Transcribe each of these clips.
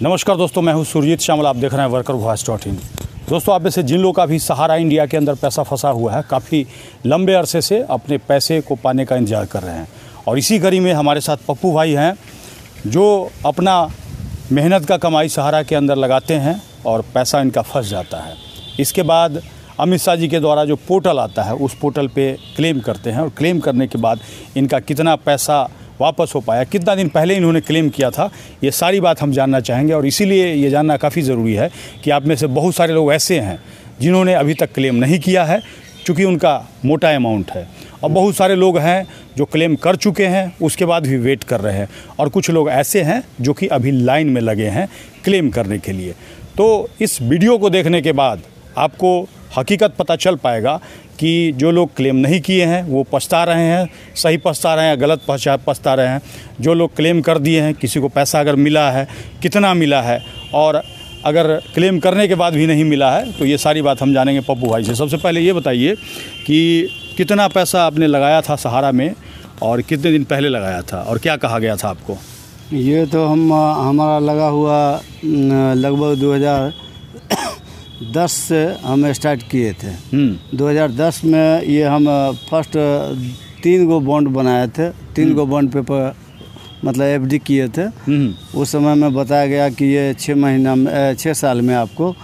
नमस्कार दोस्तों, मैं हूं सुरजीत श्यामल। आप देख रहे हैं workervoice.in। दोस्तों, आप में से जिन लोगों का भी सहारा इंडिया के अंदर पैसा फंसा हुआ है, काफ़ी लंबे अरसे से अपने पैसे को पाने का इंतजार कर रहे हैं, और इसी कड़ी में हमारे साथ पप्पू भाई हैं जो अपना मेहनत का कमाई सहारा के अंदर लगाते हैं और पैसा इनका फंस जाता है। इसके बाद अमित शाह जी के द्वारा जो पोर्टल आता है उस पोर्टल पे क्लेम करते हैं, और क्लेम करने के बाद इनका कितना पैसा वापस हो पाया, कितना दिन पहले इन्होंने क्लेम किया था, ये सारी बात हम जानना चाहेंगे। और इसीलिए ये जानना काफ़ी ज़रूरी है कि आप में से बहुत सारे लोग ऐसे हैं जिन्होंने अभी तक क्लेम नहीं किया है, चूँकि उनका मोटा अमाउंट है, और बहुत सारे लोग हैं जो क्लेम कर चुके हैं उसके बाद भी वेट कर रहे हैं, और कुछ लोग ऐसे हैं जो कि अभी लाइन में लगे हैं क्लेम करने के लिए। तो इस वीडियो को देखने के बाद आपको हकीकत पता चल पाएगा कि जो लोग क्लेम नहीं किए हैं वो पछता रहे हैं, सही पछता रहे हैं, गलत पछता रहे हैं। जो लोग क्लेम कर दिए हैं, किसी को पैसा अगर मिला है, कितना मिला है, और अगर क्लेम करने के बाद भी नहीं मिला है, तो ये सारी बात हम जानेंगे पप्पू भाई से। सबसे पहले ये बताइए कि कितना पैसा आपने लगाया था सहारा में, और कितने दिन पहले लगाया था, और क्या कहा गया था आपको? ये तो हमारा लगा हुआ लगभग 2010 से हम स्टार्ट किए थे। 2010 में ये हम फर्स्ट 3 गो बॉन्ड बनाए थे, 3 गो बॉन्ड पेपर मतलब एफडी किए थे। उस समय में बताया गया कि ये 6 साल में आपको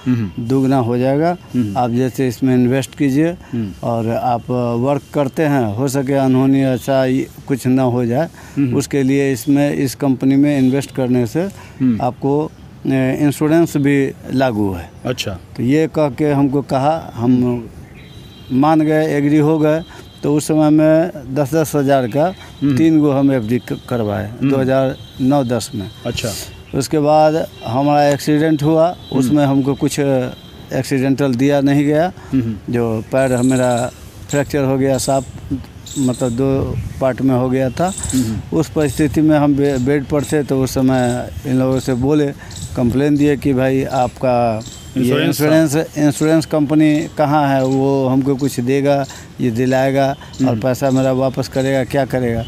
दुगना हो जाएगा। आप जैसे इसमें इन्वेस्ट कीजिए और आप वर्क करते हैं, हो सके अनहोनी ऐसा कुछ ना हो जाए, उसके लिए इसमें इस कंपनी में इन्वेस्ट करने से आपको इंश्योरेंस भी लागू है। अच्छा। तो ये कह के हमको कहा, हम मान गए, एग्री हो गए। तो उस समय में 10-10 हज़ार का 3 गो हम एफडी करवाए 2009-10 में। अच्छा। उसके बाद हमारा एक्सीडेंट हुआ, उसमें हमको कुछ एक्सीडेंटल दिया नहीं गया, जो पैर मेरा फ्रैक्चर हो गया, साफ मतलब 2 पार्ट में हो गया था। उस परिस्थिति में हम बेड पर थे, तो उस समय इन लोगों से बोले, कंप्लेन दिए कि भाई आपका इंश्योरेंस कंपनी कहाँ है, वो हमको कुछ देगा, ये दिलाएगा और पैसा मेरा वापस करेगा, क्या करेगा।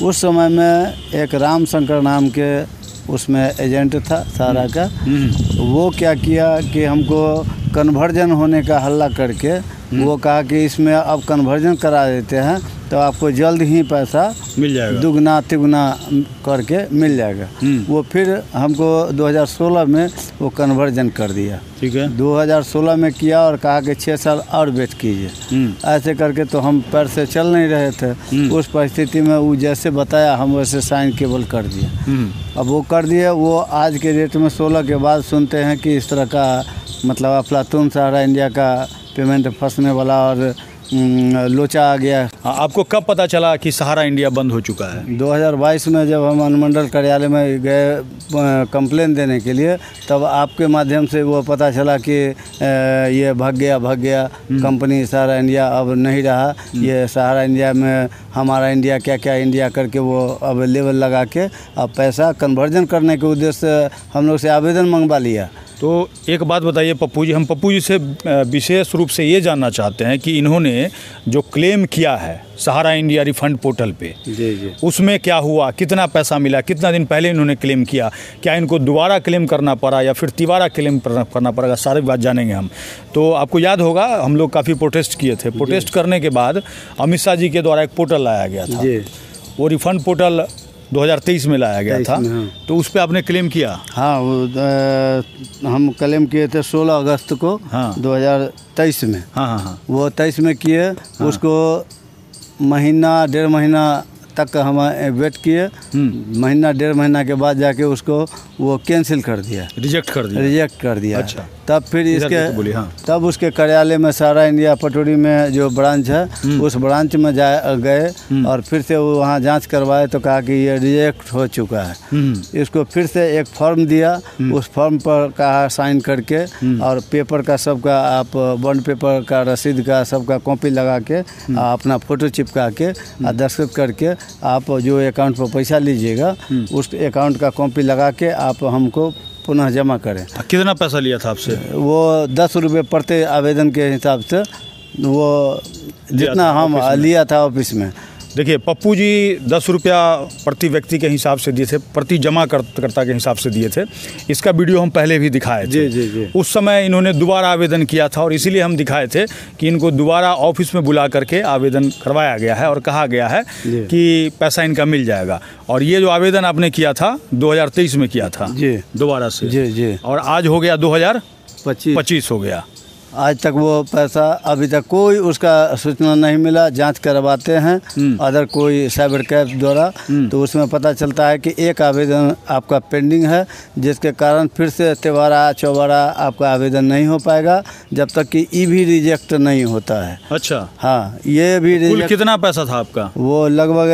उस समय में एक राम शंकर नाम के उसमें एजेंट था सहारा का, वो क्या किया कि हमको कन्वर्जन होने का हल्ला करके वो कहा कि इसमें अब कन्वर्जन करा देते हैं तो आपको जल्द ही पैसा मिल जाएगा, दुगना तिगुना करके मिल जाएगा। वो फिर हमको 2016 में वो कन्वर्जन कर दिया। ठीक है। 2016 में किया और कहा कि 6 साल और वेट कीजिए। ऐसे करके तो हम पैर से चल नहीं रहे थे। उस परिस्थिति में वो जैसे बताया हम वैसे साइन केबल कर दिए। अब वो कर दिए, वो आज के डेट में 16 के बाद सुनते हैं कि इस तरह का मतलब अफलातून सहारा इंडिया का पेमेंट फंसने वाला और लोचा आ गया। आपको कब पता चला कि सहारा इंडिया बंद हो चुका है? 2022 में जब हम अनुमंडल कार्यालय में गए कंप्लेन देने के लिए, तब आपके माध्यम से वो पता चला कि ये भाग गया कंपनी सहारा इंडिया अब नहीं रहा। ये सहारा इंडिया में हमारा इंडिया क्या क्या इंडिया करके वो अब लेवल लगा के अब पैसा कन्वर्जन करने के उद्देश्य से हम लोग से आवेदन मंगवा लिया। तो एक बात बताइए पप्पू जी, हम पप्पू जी से विशेष रूप से ये जानना चाहते हैं कि इन्होंने जो क्लेम किया है सहारा इंडिया रिफंड पोर्टल पे, जी, उसमें क्या हुआ, कितना पैसा मिला, कितना दिन पहले इन्होंने क्लेम किया, क्या इनको दोबारा क्लेम करना पड़ा या फिर तिबारा क्लेम करना पड़ेगा, सारी बात जानेंगे हम। तो आपको याद होगा हम लोग काफ़ी प्रोटेस्ट किए थे। प्रोटेस्ट करने के बाद अमित शाह जी के द्वारा एक पोर्टल लाया गया था, वो रिफंड पोर्टल 2023 में लाया गया था। तो उस पर आपने क्लेम किया? हाँ, वो हम क्लेम किए थे 16 अगस्त को 2023 में। हाँ। वो 23 में किए। उसको महीना 1.5 महीना तक हम वेट किए। महीना 1.5 महीना के बाद जाके उसको वो कैंसिल कर दिया, रिजेक्ट कर दिया। अच्छा। तब फिर इसके तब उसके कार्यालय में सहारा इंडिया पटोरी में जो ब्रांच है, उस ब्रांच में गए और फिर से वो वहाँ जांच करवाए, तो कहा कि ये रिजेक्ट हो चुका है। इसको फिर से एक फॉर्म दिया, उस फॉर्म पर कहा साइन करके, और पेपर का सबका आप बॉन्ड पेपर का रसीद का सबका कॉपी लगा के अपना फ़ोटो चिपका के दस्तखत करके आप जो अकाउंट पर पैसा लीजिएगा उस अकाउंट का कॉपी लगा के आप हमको पुनः जमा करें। कितना पैसा लिया था आपसे? वो 10 रुपये प्रति आवेदन के हिसाब से वो जितना हम लिया था ऑफिस में, देखिए पप्पू जी 10 रुपया प्रति व्यक्ति के हिसाब से दिए थे, प्रति जमा करता के हिसाब से दिए थे। इसका वीडियो हम पहले भी दिखाए थे। जी। उस समय इन्होंने दोबारा आवेदन किया था और इसीलिए हम दिखाए थे कि इनको दोबारा ऑफिस में बुला करके आवेदन करवाया गया है और कहा गया है कि पैसा इनका मिल जाएगा। और ये जो आवेदन आपने किया था 2023 में किया था दोबारा से, जी। और आज हो गया 2025 हो गया। आज तक वो पैसा अभी तक कोई उसका सूचना नहीं मिला। जांच करवाते हैं अदर कोई साइबर कैफ द्वारा, तो उसमें पता चलता है कि एक आवेदन आपका पेंडिंग है, जिसके कारण फिर से तिवारा चौबारा आपका आवेदन नहीं हो पाएगा जब तक कि ई भी रिजेक्ट नहीं होता है। अच्छा, हाँ, ये भी कुल कितना पैसा था आपका? वो लगभग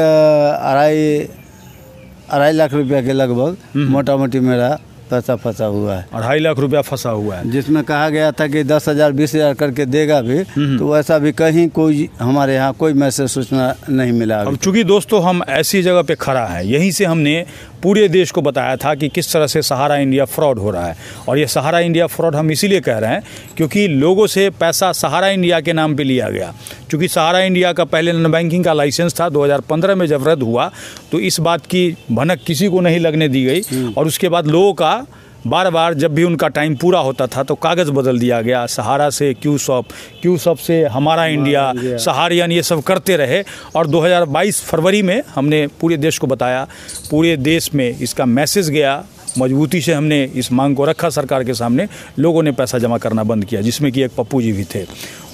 2.5 लाख रुपया के लगभग मोटा मोटी मेरा पैसा फंसा हुआ है। 2.5 लाख रुपया फंसा हुआ है, जिसमें कहा गया था कि 10,000 20,000 करके देगा भी, तो वैसा भी कहीं कोई हमारे यहाँ कोई मैसेज सूचना नहीं मिला। अब चूंकि दोस्तों हम ऐसी जगह पे खड़ा है, यहीं से हमने पूरे देश को बताया था कि किस तरह से सहारा इंडिया फ्रॉड हो रहा है। और ये सहारा इंडिया फ्रॉड हम इसीलिए कह रहे हैं क्योंकि लोगों से पैसा सहारा इंडिया के नाम पे लिया गया। क्योंकि सहारा इंडिया का पहले नॉन बैंकिंग का लाइसेंस था, 2015 में जब रद्द हुआ तो इस बात की भनक किसी को नहीं लगने दी गई। और उसके बाद लोगों का बार बार जब भी उनका टाइम पूरा होता था तो कागज़ बदल दिया गया, सहारा से क्यूसॉप से हमारा इंडिया, सहारियन, ये सब करते रहे। और 2022 फरवरी में हमने पूरे देश को बताया, पूरे देश में इसका मैसेज गया, मजबूती से हमने इस मांग को रखा सरकार के सामने। लोगों ने पैसा जमा करना बंद किया, जिसमें कि एक पप्पू जी भी थे।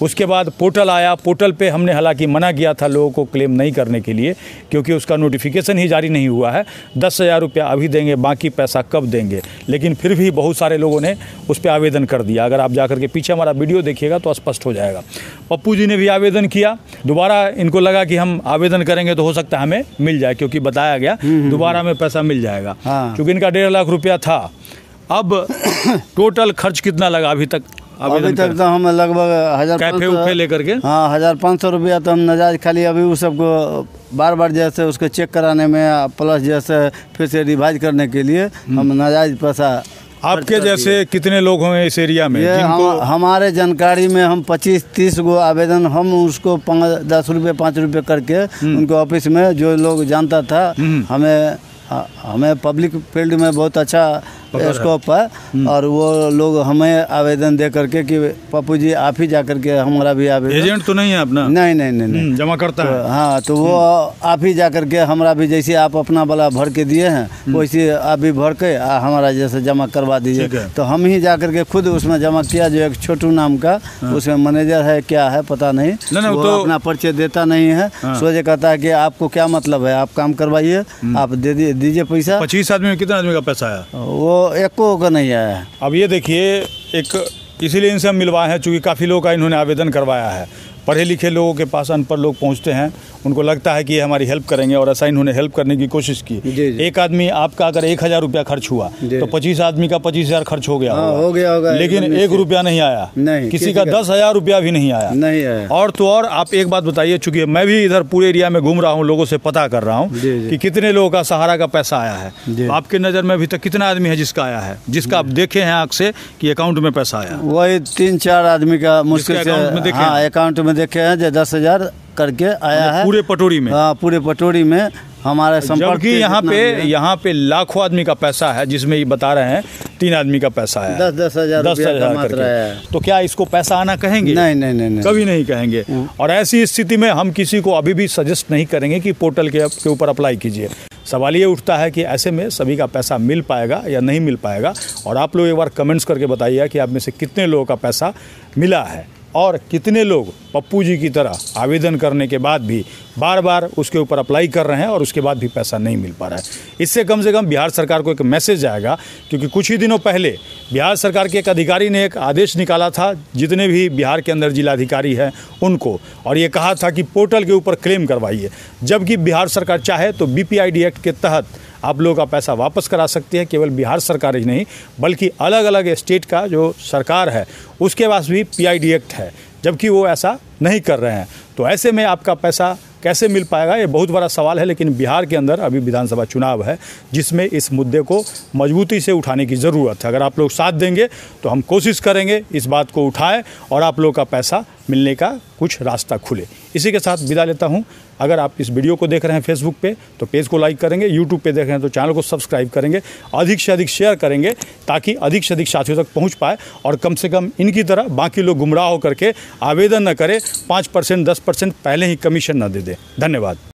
उसके बाद पोर्टल आया, पोर्टल पे हमने हालांकि मना किया था लोगों को क्लेम नहीं करने के लिए, क्योंकि उसका नोटिफिकेशन ही जारी नहीं हुआ है। 10,000 रुपया अभी देंगे, बाकी पैसा कब देंगे। लेकिन फिर भी बहुत सारे लोगों ने उस पर आवेदन कर दिया। अगर आप जाकर के पीछे हमारा वीडियो देखिएगा तो स्पष्ट हो जाएगा। पप्पू जी ने भी आवेदन किया, दोबारा इनको लगा कि हम आवेदन करेंगे तो हो सकता है हमें मिल जाए, क्योंकि बताया गया दोबारा में पैसा मिल जाएगा। क्योंकि इनका 1.5 लाख रुपया था। अब टोटल खर्च कितना लगा अभी तक? अभी तक तो हम लगभग 1,500 लेकर के, हाँ, 1,500 रुपया तो हम नजायज खाली अभी उस सबको बार बार जैसे उसको चेक कराने में, प्लस जैसे फिर से रिवाइज करने के लिए हम नजायज पैसा। आपके जैसे कितने लोग होंगे इस एरिया में? हमारे जानकारी में हम 25-30 गो आवेदन, हम उसको 10 रुपये 5 रुपये करके उनके ऑफिस में, जो लोग जानता था, हमें पब्लिक फील्ड में बहुत अच्छा स्कोप है, और वो लोग हमें आवेदन दे करके कि पप्पू जी आप ही जा करके हमारा भी आवेदन। एजेंट तो नहीं है अपना? नहीं जमा करता है। हाँ, तो वो आप ही जा करके हमारा भी, जैसे आप अपना वाला भर के दिए हैं वैसे आप भी भर के हमारा जैसे जमा करवा दीजिए। तो हम ही जा करके खुद उसमें जमा किया। जो एक छोटू नाम का उसमें मैनेजर है, क्या है पता नहीं, वो तो अपना परिचय देता नहीं है। सोचे कहता है कि आपको क्या मतलब है, आप काम करवाइए, आप दीजिए पैसा। 25 आदमी में कितना आदमी का पैसा आया? वो एको का नहीं आया। अब ये देखिए, एक इसीलिए इनसे हम मिलवाए हैं चूँकि काफ़ी लोगों का इन्होंने आवेदन करवाया है। पढ़े लिखे लोगों के पास अनपढ़ लोग पहुंचते हैं, उनको लगता है कि ये हमारी हेल्प करेंगे, और ऐसा इन्होंने हेल्प करने की कोशिश की। एक आदमी आपका अगर 1,000 रुपया खर्च हुआ तो 25 आदमी का 25,000 खर्च हो गया होगा। लेकिन 1 रुपया नहीं आया, किसी का 10,000 रुपया भी नहीं आया। और तो और आप एक बात बताइए, चूंकि मैं भी इधर पूरे एरिया में घूम रहा हूँ, लोगों से पता कर रहा हूँ कि कितने लोगों का सहारा का पैसा आया है। आपके नज़र में अभी तक कितना आदमी है जिसका आया है, जिसका आप देखे हैं आँख से कि अकाउंट में पैसा आया? वही 3-4 आदमी का मुश्किल से अकाउंट में देखे हैं, जो 10,000 करके आया है पूरे पटोरी में। हाँ, पूरे पटोरी में हमारे संपर्क। जबकि यहाँ पे लाखों आदमी का पैसा है, जिसमें ये बता रहे हैं 3 आदमी का पैसा है, 10,000 करके। तो क्या इसको पैसा आना कहेंगे? नहीं, कभी नहीं कहेंगे। और ऐसी स्थिति में हम किसी को अभी भी सजेस्ट नहीं करेंगे कि पोर्टल के ऊपर अप्लाई कीजिए। सवाल ये उठता है कि ऐसे में सभी का पैसा मिल पाएगा या नहीं मिल पाएगा। और आप लोग एक बार कमेंट्स करके बताइए कि आप में से कितने लोगों का पैसा मिला है, और कितने लोग पप्पू जी की तरह आवेदन करने के बाद भी बार बार उसके ऊपर अप्लाई कर रहे हैं और उसके बाद भी पैसा नहीं मिल पा रहा है। इससे कम से कम बिहार सरकार को एक मैसेज जाएगा, क्योंकि कुछ ही दिनों पहले बिहार सरकार के एक अधिकारी ने एक आदेश निकाला था जितने भी बिहार के अंदर जिलाधिकारी हैं उनको, और ये कहा था कि पोर्टल के ऊपर क्लेम करवाइए। जबकि बिहार सरकार चाहे तो BPID एक्ट के तहत आप लोगों का पैसा वापस करा सकती है। केवल बिहार सरकार ही नहीं, बल्कि अलग अलग स्टेट का जो सरकार है उसके पास भी PID एक्ट है, जबकि वो ऐसा नहीं कर रहे हैं। तो ऐसे में आपका पैसा कैसे मिल पाएगा, ये बहुत बड़ा सवाल है। लेकिन बिहार के अंदर अभी विधानसभा चुनाव है, जिसमें इस मुद्दे को मजबूती से उठाने की ज़रूरत है। अगर आप लोग साथ देंगे तो हम कोशिश करेंगे इस बात को उठाएं और आप लोग का पैसा मिलने का कुछ रास्ता खुले। इसी के साथ विदा लेता हूँ। अगर आप इस वीडियो को देख रहे हैं फेसबुक पे तो पेज को लाइक करेंगे, यूट्यूब पे देख रहे हैं तो चैनल को सब्सक्राइब करेंगे, अधिक से अधिक शेयर करेंगे ताकि अधिक से अधिक साथियों तक पहुंच पाए और कम से कम इनकी तरह बाकी लोग गुमराह होकर के आवेदन न करें, 5% 10% पहले ही कमीशन न दे दें। धन्यवाद।